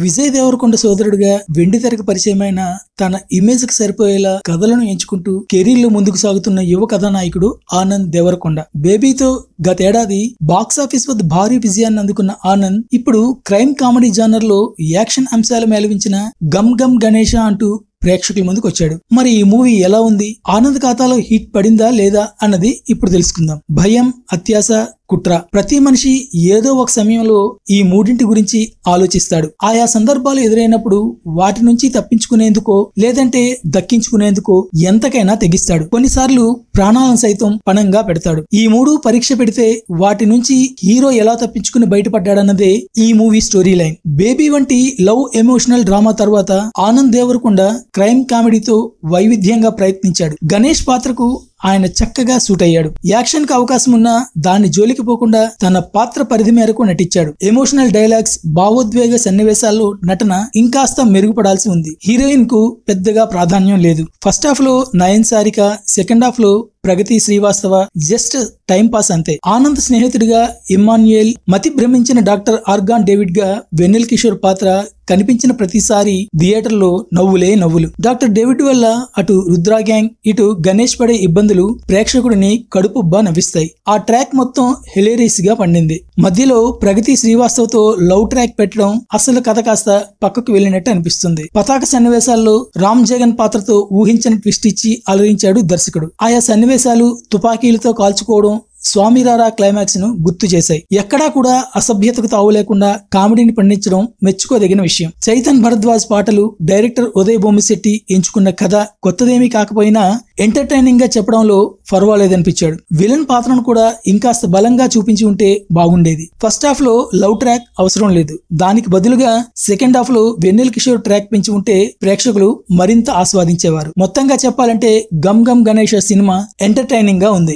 విజయ్ దేవరకొండ సోదరుడిగా వెండి తెరకు పరిచయమైన తన ఇమేజ్ కి సరిపోయేలా కథలను ఎంచుకుంటూ కెరీర్ లో ముందుకు సాగుతున్న యువ కథానాయకుడు ఆనంద్ దేవరకొండ. బేబీతో గతేడాది బాక్సాఫీస్ వద్ద భారీ విజయాన్ని అందుకున్న ఆనంద్ ఇప్పుడు క్రైమ్ కామెడీ జానర్ లో యాక్షన్ అంశాలు మేళవించిన గమ్ గమ్ గణేష అంటూ ప్రేక్షకుల ముందుకు వచ్చాడు. మరి ఈ మూవీ ఎలా ఉంది? ఆనంద్ ఖాతాలో హిట్ పడిందా లేదా అన్నది ఇప్పుడు తెలుసుకుందాం. భయం, అత్యాశ, కుట్ర. ప్రతి మనిషి ఏదో ఒక సమయంలో ఈ మూడింటి గురించి ఆలోచిస్తాడు. ఆయా సందర్భాలు ఎదురైనప్పుడు వాటి నుంచి తప్పించుకునేందుకో లేదంటే దక్కించుకునేందుకో ఎంతకైనా తెగిస్తాడు. కొన్నిసార్లు ప్రాణాలను సైతం పణంగా పెడతాడు. ఈ మూడు పరీక్ష పెడితే వాటి నుంచి హీరో ఎలా తప్పించుకుని బయటపడ్డాడన్నదే ఈ మూవీ స్టోరీ లైన్. బేబీ వంటి లవ్ ఎమోషనల్ డ్రామా తర్వాత ఆనంద్ దేవరకొండ క్రైమ్ కామెడీతో వైవిధ్యంగా ప్రయత్నించాడు. గణేష్ పాత్రకు ఆయన చక్కగా సూట్ అయ్యాడు. యాక్షన్ కు అవకాశం ఉన్నా దాన్ని జోలికి పోకుండా తన పాత్ర పరిధి మేరకు నటించాడు. ఎమోషనల్ డైలాగ్స్, భావోద్వేగ సన్నివేశాల్లో నటన ఇంకాస్త మెరుగుపడాల్సి ఉంది. హీరోయిన్ కు పెద్దగా ప్రాధాన్యం లేదు. ఫస్ట్ హాఫ్ లో నయన్ సారిక, సెకండ్ హాఫ్ లో ప్రగతి శ్రీవాస్తవ జస్ట్ టైం పాస్ అంతే. ఆనంద్ స్నేహితుడిగా ఇమ్మాన్యుయల్, మతి భ్రమించిన డాక్టర్ ఆర్గాన్ డేవిడ్ గా వెన్నెల్ కిషోర్ పాత్ర కనిపించిన ప్రతిసారి థియేటర్ లో నవ్వులే నవ్వులు. డాక్టర్ డేవిడ్ వల్ల అటు రుద్రా గ్యాంగ్, ఇటు గణేష్ పడే ఇబ్బందులు ప్రేక్షకుడిని కడుపుబ్బా నవ్విస్తాయి. ఆ ట్రాక్ మొత్తం హిలేరియస్ గా పండింది. మధ్యలో ప్రగతి శ్రీవాస్తవతో లవ్ ట్రాక్ పెట్టడం అసలు కథ కాస్త పక్కకు వెళ్ళినట్టు అనిపిస్తుంది. పతాక సన్నివేశాల్లో రామ్ జగన్ పాత్రతో ఊహించని ట్విస్ట్ ఇచ్చి అలరించాడు దర్శకుడు. ఆయా సన్నివేశాలు తుపాకీలతో కాల్చుకోవడం, స్వామిరారా క్లైమాక్స్ ను గుర్తు చేశాయి. ఎక్కడా కూడా అసభ్యతకు తావు లేకుండా కామెడీని పండించడం మెచ్చుకోదగిన విషయం. చైతన్ భరద్వాజ్ పాటలు, డైరెక్టర్ ఉదయ్ బొమ్మిశెట్టి ఎంచుకున్న కథ కొత్తదేమీ కాకపోయినా ఎంటర్టైనింగ్ గా చెప్పడంలో పర్వాలేదనిపించాడు. విలన్ పాత్రను కూడా ఇంకాస్త బలంగా చూపించి ఉంటే బాగుండేది. ఫస్ట్ హాఫ్ లో లవ్ ట్రాక్ అవసరం లేదు. దానికి బదులుగా సెకండ్ హాఫ్ లో వెన్నెల్ కిషోర్ ట్రాక్ పెంచి ఉంటే ప్రేక్షకులు మరింత ఆస్వాదించేవారు. మొత్తంగా చెప్పాలంటే గమ్ గమ్ గణేష సినిమా ఎంటర్టైనింగ్ గా ఉంది.